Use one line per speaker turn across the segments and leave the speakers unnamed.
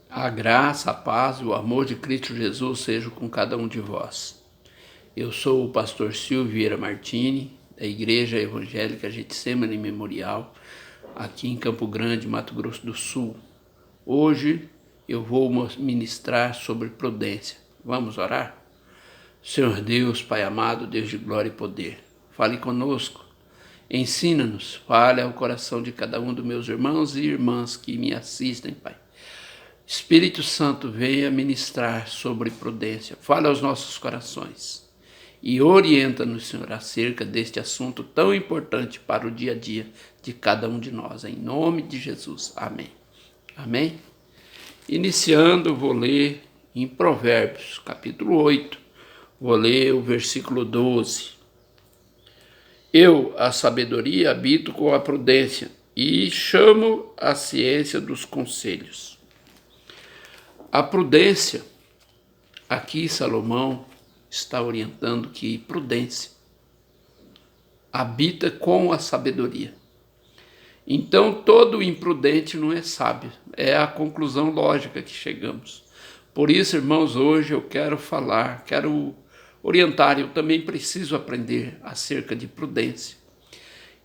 A graça, a paz e o amor de Cristo Jesus sejam com cada um de vós. Eu sou o pastor Silvio Vieira Martini, da Igreja Evangélica Getsemane Memorial, aqui em Campo Grande, Mato Grosso do Sul. Hoje eu vou ministrar sobre prudência. Vamos orar? Senhor Deus, Pai amado, Deus de glória e poder, fale conosco, ensina-nos, fale ao coração de cada um dos meus irmãos e irmãs que me assistem, Pai. Espírito Santo, venha ministrar sobre prudência, fale aos nossos corações e orienta-nos, Senhor, acerca deste assunto tão importante para o dia a dia de cada um de nós, em nome de Jesus. Amém. Amém? Iniciando, vou ler em Provérbios, capítulo 8, vou ler o versículo 12. Eu, a sabedoria, habito com a prudência e chamo a ciência dos conselhos. A prudência, aqui Salomão está orientando que prudência habita com a sabedoria. Então todo imprudente não é sábio, é a conclusão lógica que chegamos. Por isso, irmãos, hoje eu quero orientar, eu também preciso aprender acerca de prudência.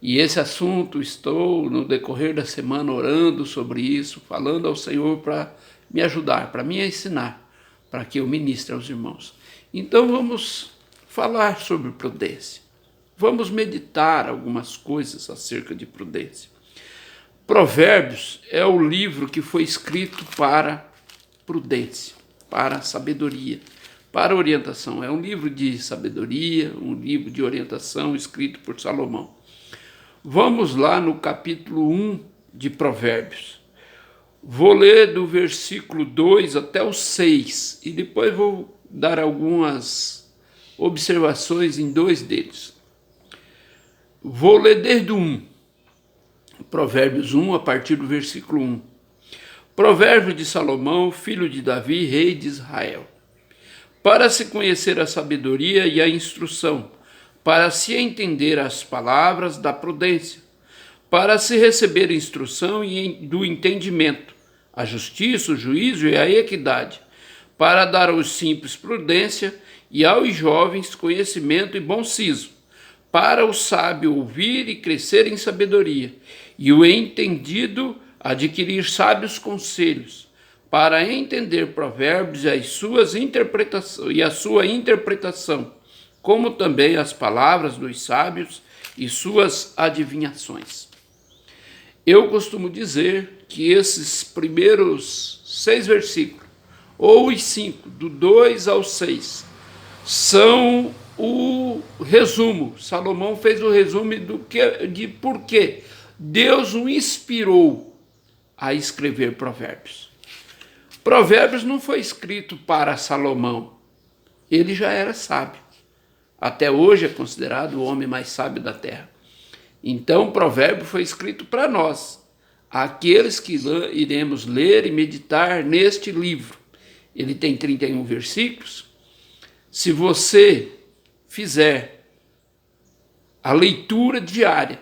E esse assunto estou no decorrer da semana orando sobre isso, falando ao Senhor para me ajudar, para me ensinar, para que eu ministre aos irmãos. Então vamos falar sobre prudência. Vamos meditar algumas coisas acerca de prudência. Provérbios é o livro que foi escrito para prudência, para sabedoria, para orientação. É um livro de sabedoria, um livro de orientação escrito por Salomão. Vamos lá no capítulo 1 de Provérbios. Vou ler do versículo 2 até o 6 e depois vou dar algumas observações em dois deles. Vou ler desde o 1, Provérbios 1, a partir do versículo 1. Provérbio de Salomão, filho de Davi, rei de Israel. Para se conhecer a sabedoria e a instrução, para se entender as palavras da prudência, para se receber instrução do entendimento, a justiça, o juízo e a equidade, para dar aos simples prudência e aos jovens conhecimento e bom siso, para o sábio ouvir e crescer em sabedoria, e o entendido adquirir sábios conselhos, para entender provérbios e a sua interpretação, como também as palavras dos sábios e suas adivinhações. Eu costumo dizer que esses primeiros 6 versículos, ou os 5, do 2 ao 6, são o resumo. Salomão fez o resumo de por que Deus o inspirou a escrever Provérbios. Provérbios não foi escrito para Salomão, ele já era sábio. Até hoje é considerado o homem mais sábio da terra. Então, o provérbio foi escrito para nós, aqueles que iremos ler e meditar neste livro. Ele tem 31 versículos. Se você fizer a leitura diária,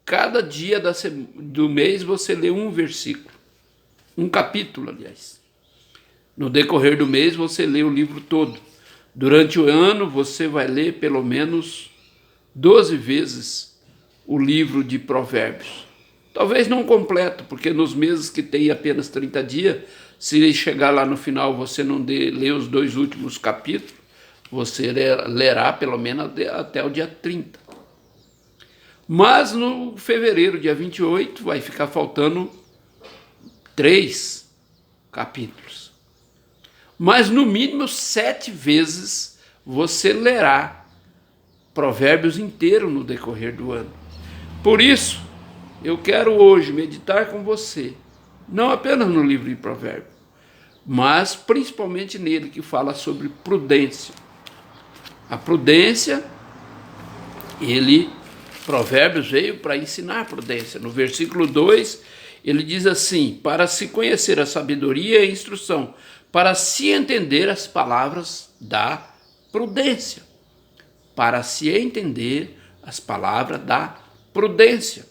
cada dia do mês você lê um versículo, um capítulo, aliás. No decorrer do mês você lê o livro todo. Durante o ano você vai ler pelo menos 12 vezes o livro de Provérbios. Talvez não completo, porque nos meses que tem apenas 30 dias, se chegar lá no final você não ler os 2 últimos capítulos, você lerá pelo menos até o dia 30. Mas no fevereiro, dia 28, vai ficar faltando 3 capítulos. Mas no mínimo 7 vezes você lerá Provérbios inteiro no decorrer do ano. Por isso, eu quero hoje meditar com você, não apenas no livro de Provérbios, mas principalmente nele que fala sobre prudência. A prudência, Provérbios veio para ensinar prudência. No versículo 2, ele diz assim: para se conhecer a sabedoria e a instrução, para se entender as palavras da prudência. Para se entender as palavras da prudência.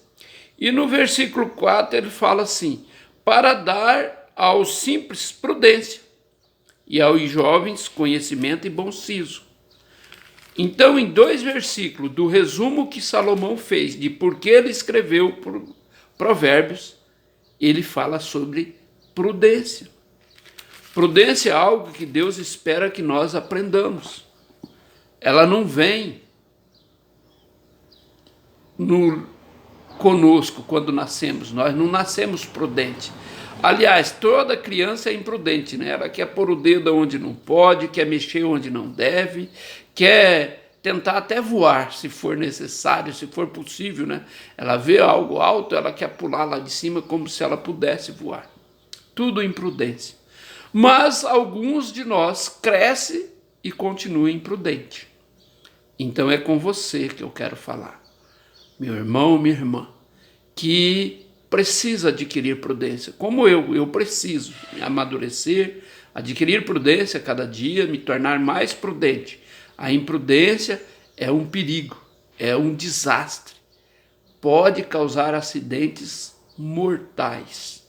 E no versículo 4 ele fala assim: para dar aos simples prudência, e aos jovens conhecimento e bom siso. Então, em 2 versículos do resumo que Salomão fez de por que ele escreveu Provérbios, ele fala sobre prudência. Prudência é algo que Deus espera que nós aprendamos. Ela não vem conosco quando nascemos. Nós não nascemos prudentes. Aliás, toda criança é imprudente, né? Ela quer pôr o dedo onde não pode, quer mexer onde não deve, quer tentar até voar, se for necessário, se for possível, né? Ela vê algo alto, ela quer pular lá de cima como se ela pudesse voar. Tudo imprudência. Mas alguns de nós crescem e continuam imprudentes. Então é com você que eu quero falar, meu irmão, minha irmã, que precisa adquirir prudência, como eu preciso me amadurecer, adquirir prudência cada dia, me tornar mais prudente. A imprudência é um perigo, é um desastre, pode causar acidentes mortais.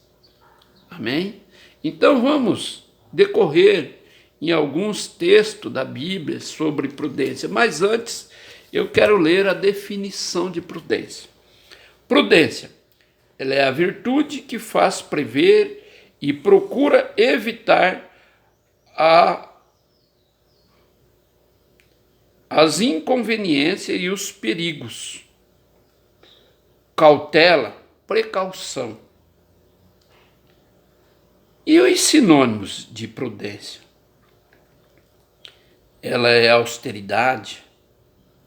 Amém? Então vamos decorrer em alguns textos da Bíblia sobre prudência, mas antes eu quero ler a definição de prudência. Prudência, ela é a virtude que faz prever e procura evitar as inconveniências e os perigos. Cautela, precaução. E os sinônimos de prudência? Ela é a austeridade,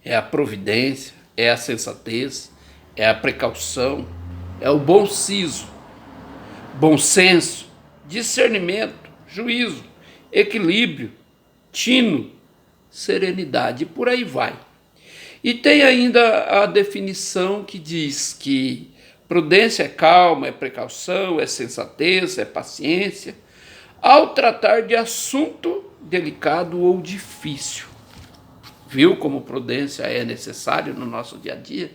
é a providência, é a sensatez, é a precaução, é o bom siso, bom senso, discernimento, juízo, equilíbrio, tino, serenidade, e por aí vai. E tem ainda a definição que diz que prudência é calma, é precaução, é sensatez, é paciência, ao tratar de assunto delicado ou difícil. Viu como prudência é necessário no nosso dia a dia?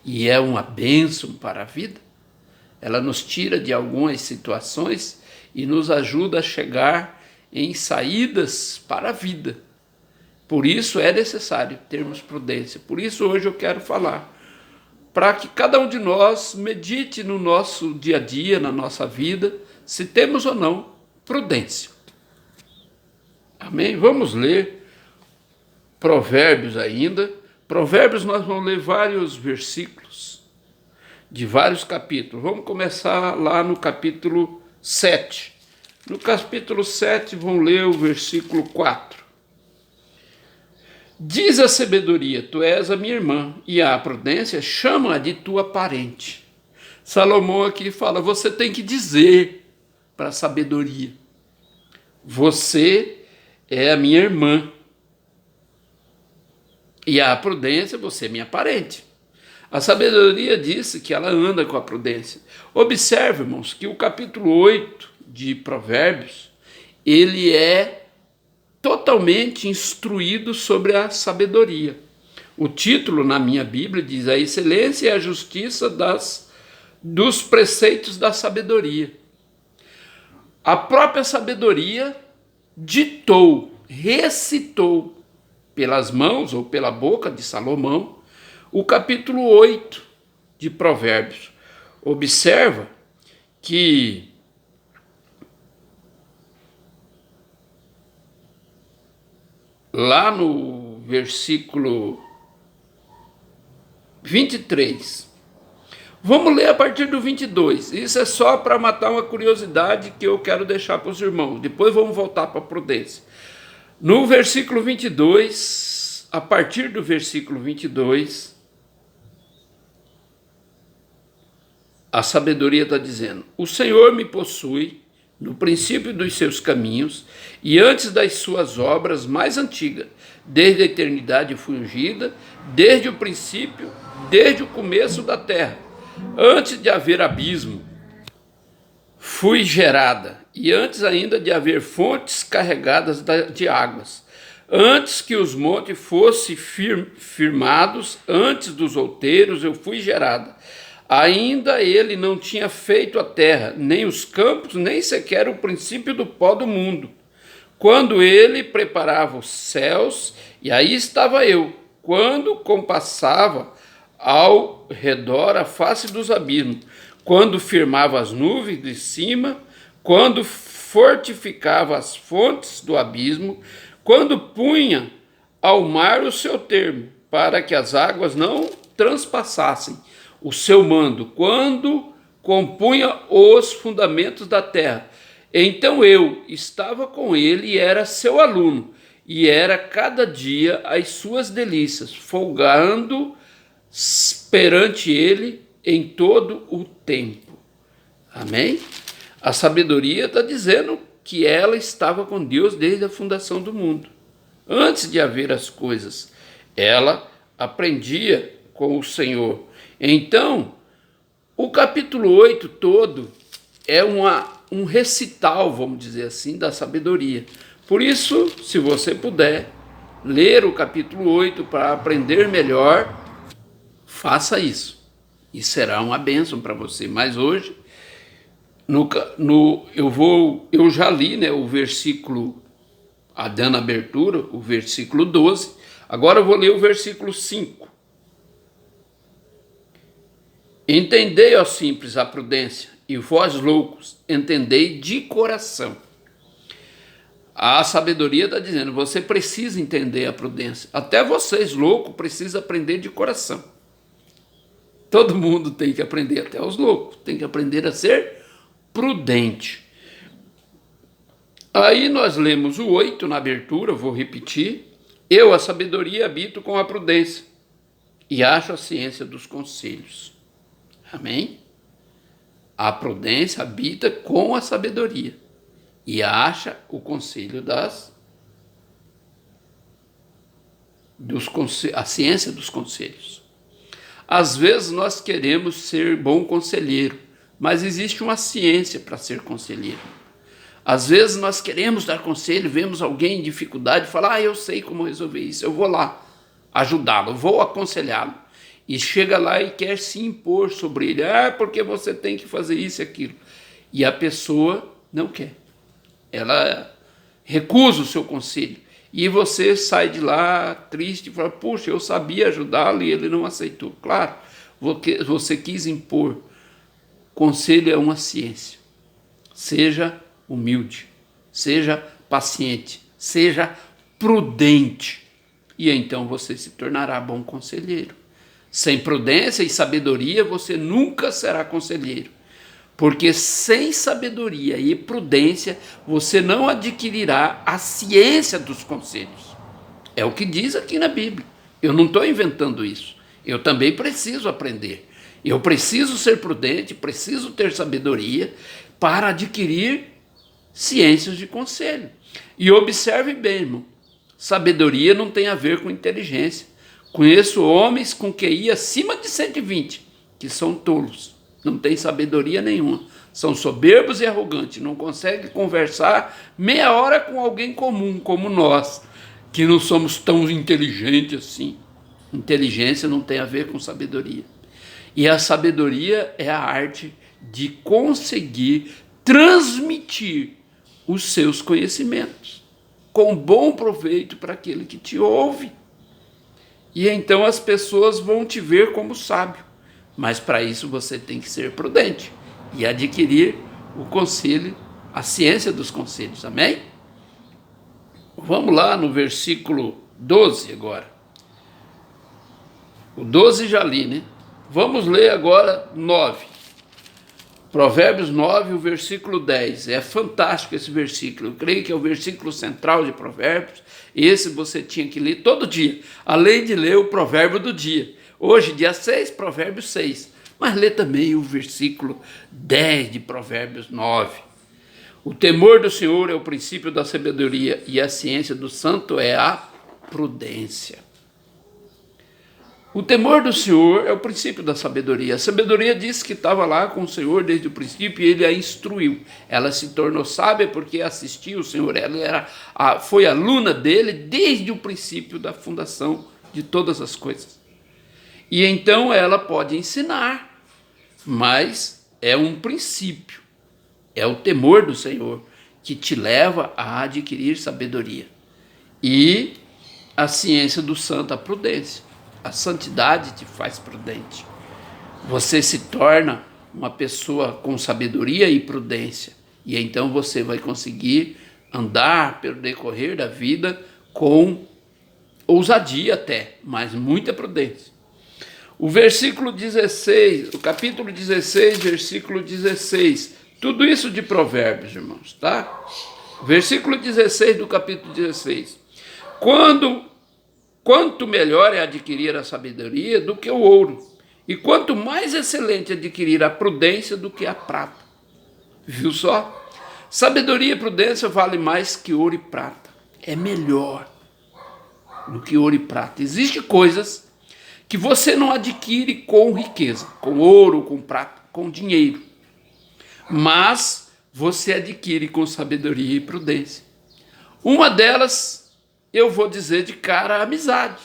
E é uma bênção para a vida? Ela nos tira de algumas situações e nos ajuda a chegar em saídas para a vida. Por isso é necessário termos prudência. Por isso hoje eu quero falar, para que cada um de nós medite no nosso dia a dia, na nossa vida, se temos ou não prudência. Amém? Vamos ler Provérbios ainda. Provérbios nós vamos ler vários versículos de vários capítulos. Vamos começar lá no capítulo 7. No capítulo 7 vamos ler o versículo 4. Diz a sabedoria, tu és a minha irmã, e a prudência chama-a de tua parente. Salomão aqui fala, você tem que dizer para a sabedoria, você é a minha irmã, e a prudência, você é minha parente. A sabedoria disse que ela anda com a prudência. Observe, irmãos, que o capítulo 8 de Provérbios, ele é totalmente instruído sobre a sabedoria. O título na minha Bíblia diz a excelência e a justiça dos preceitos da sabedoria. A própria sabedoria ditou, recitou pelas mãos ou pela boca de Salomão o capítulo 8 de Provérbios. Observa que lá no versículo 23, vamos ler a partir do 22. Isso é só para matar uma curiosidade que eu quero deixar para os irmãos. Depois vamos voltar para a prudência. No versículo 22, a partir do versículo 22, a sabedoria está dizendo, o Senhor me possui no princípio dos seus caminhos, e antes das suas obras mais antigas, desde a eternidade fui ungida, desde o princípio, desde o começo da terra, antes de haver abismo, fui gerada, e antes ainda de haver fontes carregadas de águas, antes que os montes fossem firmados, antes dos outeiros eu fui gerada, Ainda ele não tinha feito a terra, nem os campos, nem sequer o princípio do pó do mundo. Quando ele preparava os céus, e aí estava eu, quando compassava ao redor a face dos abismos, quando firmava as nuvens de cima, quando fortificava as fontes do abismo, quando punha ao mar o seu termo, para que as águas não transpassassem o seu mando, quando compunha os fundamentos da terra. Então eu estava com ele e era seu aluno, e era cada dia as suas delícias, folgando perante ele em todo o tempo. Amém? A sabedoria está dizendo que ela estava com Deus desde a fundação do mundo. Antes de haver as coisas, ela aprendia com o Senhor. Então, o capítulo 8 todo é um recital, vamos dizer assim, da sabedoria. Por isso, se você puder ler o capítulo 8 para aprender melhor, faça isso. E será uma bênção para você. Mas hoje, eu já li, né, o versículo, dando abertura, o versículo 12. Agora eu vou ler o versículo 5. Entendei, ó simples, a prudência, e vós loucos, entendei de coração. A sabedoria está dizendo, você precisa entender a prudência. Até vocês, loucos, precisam aprender de coração. Todo mundo tem que aprender, até os loucos, tem que aprender a ser prudente. Aí nós lemos o 8 na abertura, vou repetir. Eu, a sabedoria, habito com a prudência, e acho a ciência dos conselhos. Amém? A prudência habita com a sabedoria e acha o conselho a ciência dos conselhos. Às vezes nós queremos ser bom conselheiro, mas existe uma ciência para ser conselheiro. Às vezes nós queremos dar conselho, vemos alguém em dificuldade e falar, eu sei como resolver isso, eu vou lá ajudá-lo, vou aconselhá-lo. E chega lá e quer se impor sobre ele. Porque você tem que fazer isso e aquilo. E a pessoa não quer. Ela recusa o seu conselho. E você sai de lá triste e fala, puxa, eu sabia ajudá-lo e ele não aceitou. Claro, você quis impor. Conselho é uma ciência. Seja humilde, seja paciente, seja prudente. E então você se tornará bom conselheiro. Sem prudência e sabedoria, você nunca será conselheiro. Porque sem sabedoria e prudência, você não adquirirá a ciência dos conselhos. É o que diz aqui na Bíblia. Eu não estou inventando isso. Eu também preciso aprender. Eu preciso ser prudente, preciso ter sabedoria para adquirir ciências de conselho. E observe bem, irmão. Sabedoria não tem a ver com inteligência. Conheço homens com QI acima de 120, que são tolos, não têm sabedoria nenhuma, são soberbos e arrogantes, não conseguem conversar meia hora com alguém comum, como nós, que não somos tão inteligentes assim. Inteligência não tem a ver com sabedoria. E a sabedoria é a arte de conseguir transmitir os seus conhecimentos, com bom proveito para aquele que te ouve. E então as pessoas vão te ver como sábio. Mas para isso você tem que ser prudente e adquirir o conselho, a ciência dos conselhos. Amém? Vamos lá no versículo 12 agora. O 12 já li, né? Vamos ler agora 9. Provérbios 9, o versículo 10. É fantástico esse versículo. Eu creio que é o versículo central de Provérbios. Esse você tinha que ler todo dia, além de ler o provérbio do dia. Hoje, dia 6, Provérbios 6. Mas lê também o versículo 10 de Provérbios 9. O temor do Senhor é o princípio da sabedoria, e a ciência do santo é a prudência. O temor do Senhor é o princípio da sabedoria. A sabedoria disse que estava lá com o Senhor desde o princípio e ele a instruiu. Ela se tornou sábia porque assistiu o Senhor. Ela foi aluna dele desde o princípio da fundação de todas as coisas. E então ela pode ensinar. mas é um princípio, é o temor do Senhor que te leva a adquirir sabedoria. E a ciência do santo, a prudência. A santidade te faz prudente. Você se torna uma pessoa com sabedoria e prudência. E então você vai conseguir andar pelo decorrer da vida com ousadia até, mas muita prudência. O versículo 16, o capítulo 16, versículo 16. Tudo isso de Provérbios, irmãos, tá? Versículo 16 do capítulo 16. Quanto melhor é adquirir a sabedoria do que o ouro, e quanto mais excelente adquirir a prudência do que a prata. Viu só? Sabedoria e prudência vale mais que ouro e prata. É melhor do que ouro e prata. Existem coisas que você não adquire com riqueza, com ouro, com prata, com dinheiro. Mas você adquire com sabedoria e prudência. Uma delas, eu vou dizer de cara, a amizade.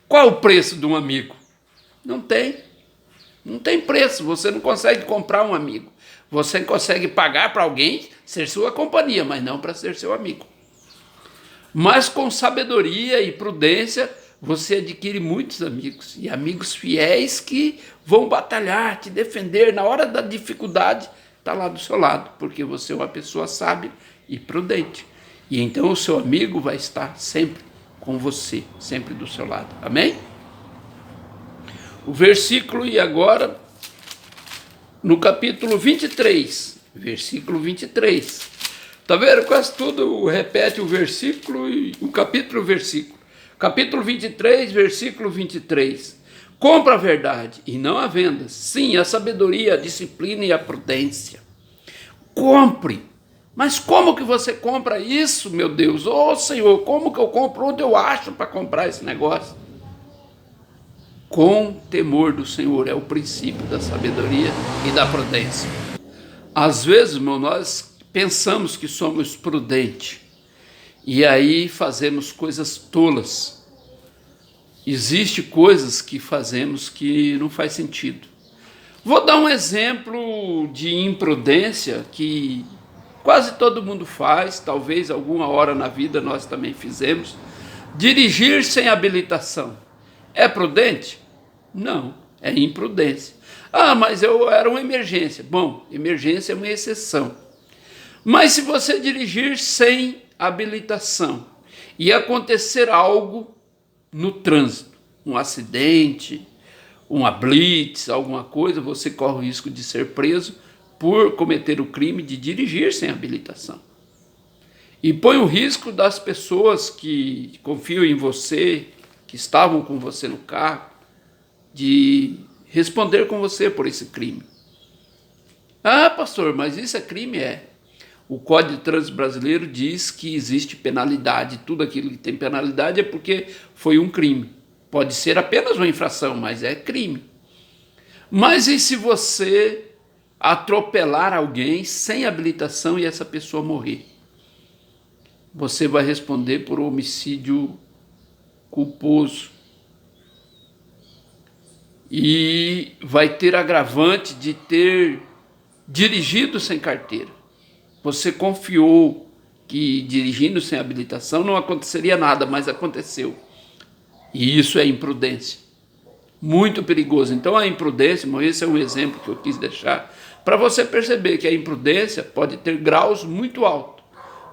Qual o preço de um amigo? Não tem. Não tem preço. Você não consegue comprar um amigo. Você consegue pagar para alguém ser sua companhia, mas não para ser seu amigo. Mas com sabedoria e prudência, você adquire muitos amigos. E amigos fiéis que vão batalhar, te defender. Na hora da dificuldade, está lá do seu lado, porque você é uma pessoa sábia e prudente. E então o seu amigo vai estar sempre com você, sempre do seu lado. Amém? O versículo, e agora, no capítulo 23, versículo 23. Está vendo? Quase tudo repete o versículo e o capítulo e o versículo. Capítulo 23, versículo 23. Compra a verdade e não a vendas. Sim, a sabedoria, a disciplina e a prudência. Compre. Mas como que você compra isso, meu Deus? Ô Senhor, como que eu compro? Onde eu acho para comprar esse negócio? Com temor do Senhor, é o princípio da sabedoria e da prudência. Às vezes, irmão, nós pensamos que somos prudentes e aí fazemos coisas tolas. Existem coisas que fazemos que não faz sentido. Vou dar um exemplo de imprudência que quase todo mundo faz, talvez alguma hora na vida nós também fizemos. Dirigir sem habilitação. É prudente? Não, é imprudência. Ah, mas era uma emergência. Bom, emergência é uma exceção. Mas se você dirigir sem habilitação e acontecer algo no trânsito, um acidente, uma blitz, alguma coisa, você corre o risco de ser preso por cometer o crime de dirigir sem habilitação. E põe o risco das pessoas que confiam em você, que estavam com você no carro, de responder com você por esse crime. Ah, pastor, mas isso é crime? É. O Código de Trânsito Brasileiro diz que existe penalidade. Tudo aquilo que tem penalidade é porque foi um crime. Pode ser apenas uma infração, mas é crime. Mas e se você atropelar alguém sem habilitação e essa pessoa morrer? Você vai responder por homicídio culposo. E vai ter agravante de ter dirigido sem carteira. Você confiou que dirigindo sem habilitação não aconteceria nada, mas aconteceu. E isso é imprudência. Muito perigoso. Então a imprudência, esse é um exemplo que eu quis deixar, para você perceber que a imprudência pode ter graus muito altos,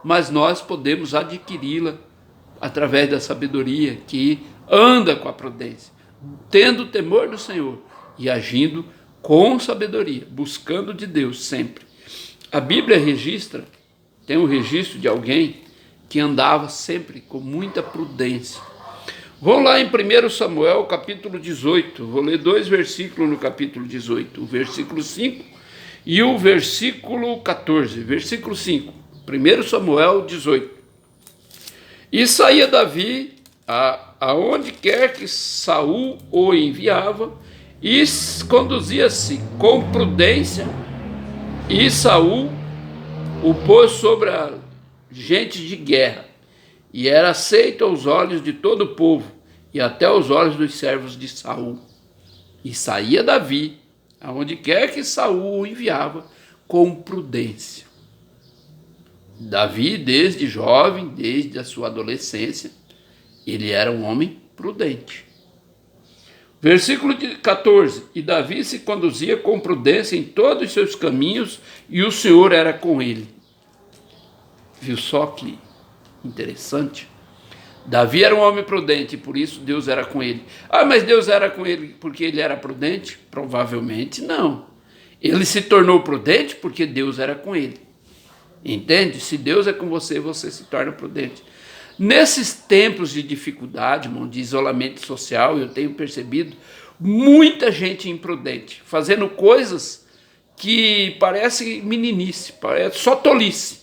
mas nós podemos adquiri-la através da sabedoria que anda com a prudência, tendo o temor do Senhor e agindo com sabedoria, buscando de Deus sempre. A Bíblia registra, tem um registro de alguém que andava sempre com muita prudência. Vamos lá em 1 Samuel, capítulo 18. Vou ler 2 versículos no capítulo 18. O versículo 5 e o versículo 14. Versículo 5. 1 Samuel 18. E saía Davi aonde quer que Saul o enviava e conduzia-se com prudência, e Saul o pôs sobre a gente de guerra, e era aceito aos olhos de todo o povo, e até aos olhos dos servos de Saul. E saía Davi aonde quer que Saul o enviava, com prudência. Davi, desde jovem, desde a sua adolescência, ele era um homem prudente. Versículo 14, e Davi se conduzia com prudência em todos os seus caminhos, e o Senhor era com ele. Viu só que interessante? Davi era um homem prudente, e por isso Deus era com ele. Ah, mas Deus era com ele porque ele era prudente? Provavelmente não. Ele se tornou prudente porque Deus era com ele. Entende? Se Deus é com você, você se torna prudente. Nesses tempos de dificuldade, irmão, de isolamento social, eu tenho percebido muita gente imprudente, fazendo coisas que parecem meninice, parece só tolice,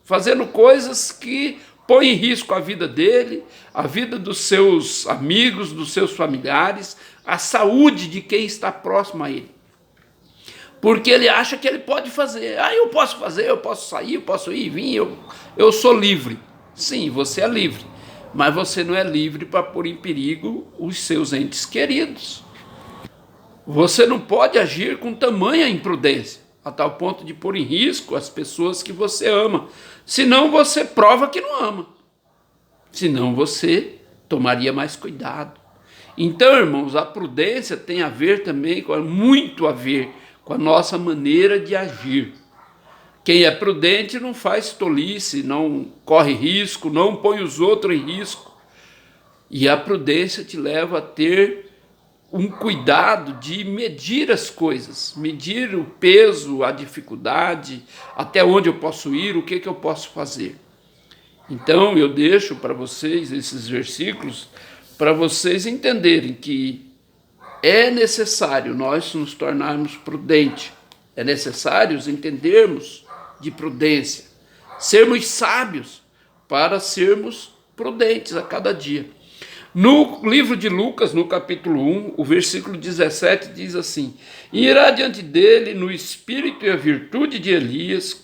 fazendo coisas que põem em risco a vida dele, a vida dos seus amigos, dos seus familiares, a saúde de quem está próximo a ele. Porque ele acha que ele pode fazer. Ah, eu posso fazer, eu posso sair, eu posso ir e vir, eu sou livre. Sim, você é livre, mas você não é livre para pôr em perigo os seus entes queridos. Você não pode agir com tamanha imprudência, a tal ponto de pôr em risco as pessoas que você ama. Senão você prova que não ama. Senão você tomaria mais cuidado. Então, irmãos, a prudência tem a ver também, muito a ver com a nossa maneira de agir. Quem é prudente não faz tolice, não corre risco, não põe os outros em risco. E a prudência te leva a ter um cuidado de medir as coisas, medir o peso, a dificuldade, até onde eu posso ir, o que eu posso fazer. Então eu deixo para vocês esses versículos, para vocês entenderem que é necessário nós nos tornarmos prudentes, é necessário entendermos de prudência, sermos sábios para sermos prudentes a cada dia. No livro de Lucas, no capítulo 1, o versículo 17 diz assim: e irá diante dele no espírito e a virtude de Elias,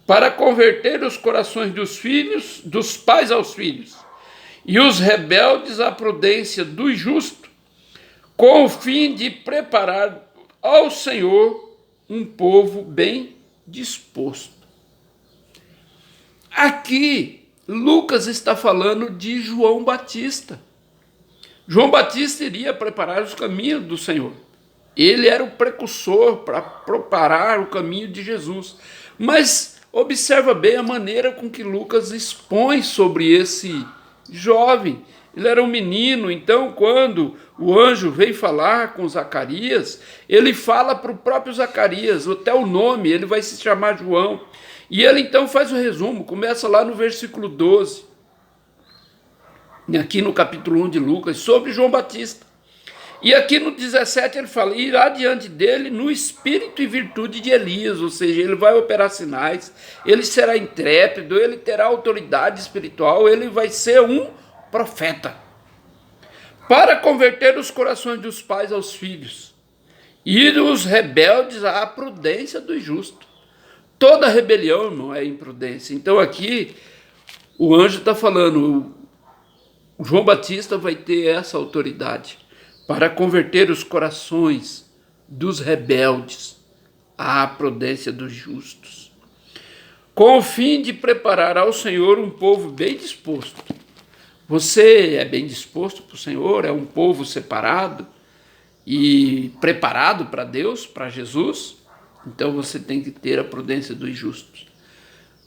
para converter os corações dos pais aos filhos, e os rebeldes à prudência do justo, com o fim de preparar ao Senhor um povo bem disposto. Aqui, Lucas está falando de João Batista. João Batista iria preparar os caminhos do Senhor. Ele era o precursor para preparar o caminho de Jesus. Mas observa bem a maneira com que Lucas expõe sobre esse jovem. Ele era um menino, então quando o anjo veio falar com Zacarias, ele fala para o próprio Zacarias, até o nome, ele vai se chamar João. E ele então faz o resumo, começa lá no versículo 12, aqui no capítulo 1 de Lucas, sobre João Batista. E aqui no 17 ele fala, irá diante dele no espírito e virtude de Elias, ou seja, ele vai operar sinais, ele será intrépido, ele terá autoridade espiritual, ele vai ser um profeta, para converter os corações dos pais aos filhos, e os rebeldes à prudência do justo. Toda rebelião, irmão, é imprudência. Então aqui o anjo está falando, o João Batista vai ter essa autoridade para converter os corações dos rebeldes à prudência dos justos, com o fim de preparar ao Senhor um povo bem disposto. Você é bem disposto para o Senhor? É um povo separado e preparado para Deus, para Jesus? Então você tem que ter a prudência dos justos.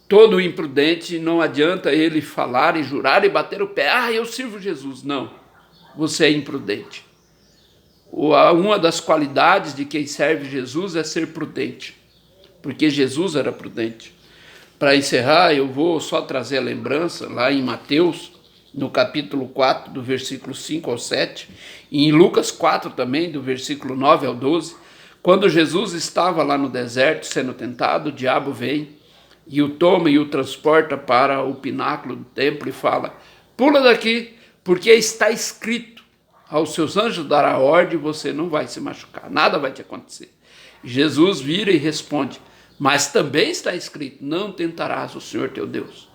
Todo imprudente, não adianta ele falar e jurar e bater o pé. Ah, eu sirvo Jesus. Não, você é imprudente. Uma das qualidades de quem serve Jesus é ser prudente, porque Jesus era prudente. Para encerrar, eu vou só trazer a lembrança lá em Mateus, no capítulo 4, do versículo 5 ao 7, e em Lucas 4 também, do versículo 9 ao 12, quando Jesus estava lá no deserto sendo tentado, o diabo vem e o toma e o transporta para o pináculo do templo e fala, pula daqui, porque está escrito, aos seus anjos dará ordem e você não vai se machucar, nada vai te acontecer. Jesus vira e responde, mas também está escrito, não tentarás o Senhor teu Deus.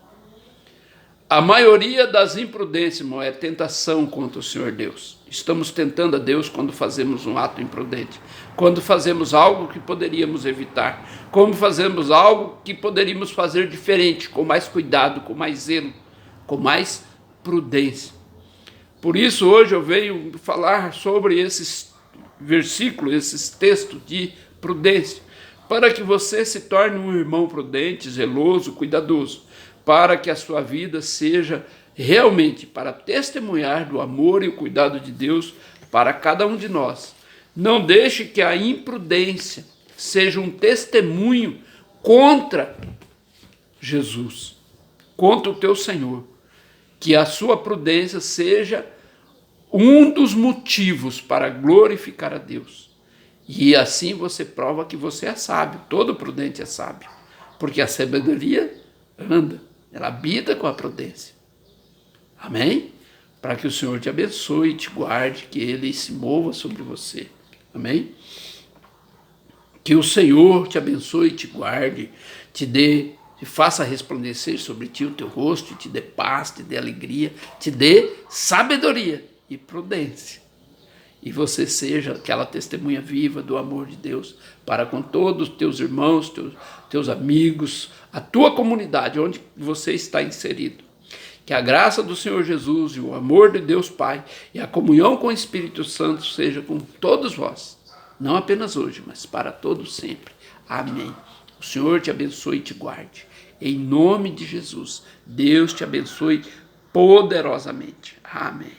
A maioria das imprudências, irmão, é tentação contra o Senhor Deus. Estamos tentando a Deus quando fazemos um ato imprudente, quando fazemos algo que poderíamos evitar, quando fazemos algo que poderíamos fazer diferente, com mais cuidado, com mais zelo, com mais prudência. Por isso, hoje eu venho falar sobre esses versículos, esses textos de prudência, para que você se torne um irmão prudente, zeloso, cuidadoso, para que a sua vida seja realmente para testemunhar do amor e o cuidado de Deus para cada um de nós. Não deixe que a imprudência seja um testemunho contra Jesus, contra o teu Senhor. Que a sua prudência seja um dos motivos para glorificar a Deus. E assim você prova que você é sábio, todo prudente é sábio, porque a sabedoria anda, ela habita com a prudência. Amém? Para que o Senhor te abençoe e te guarde, que Ele se mova sobre você. Amém? Que o Senhor te abençoe e te guarde, te faça resplandecer sobre ti o teu rosto, te dê paz, te dê alegria, te dê sabedoria e prudência. E você seja aquela testemunha viva do amor de Deus para com todos os teus irmãos, teus amigos, a tua comunidade, onde você está inserido. Que a graça do Senhor Jesus e o amor de Deus Pai e a comunhão com o Espírito Santo seja com todos vós, não apenas hoje, mas para todos sempre. Amém. O Senhor te abençoe e te guarde. Em nome de Jesus, Deus te abençoe poderosamente. Amém.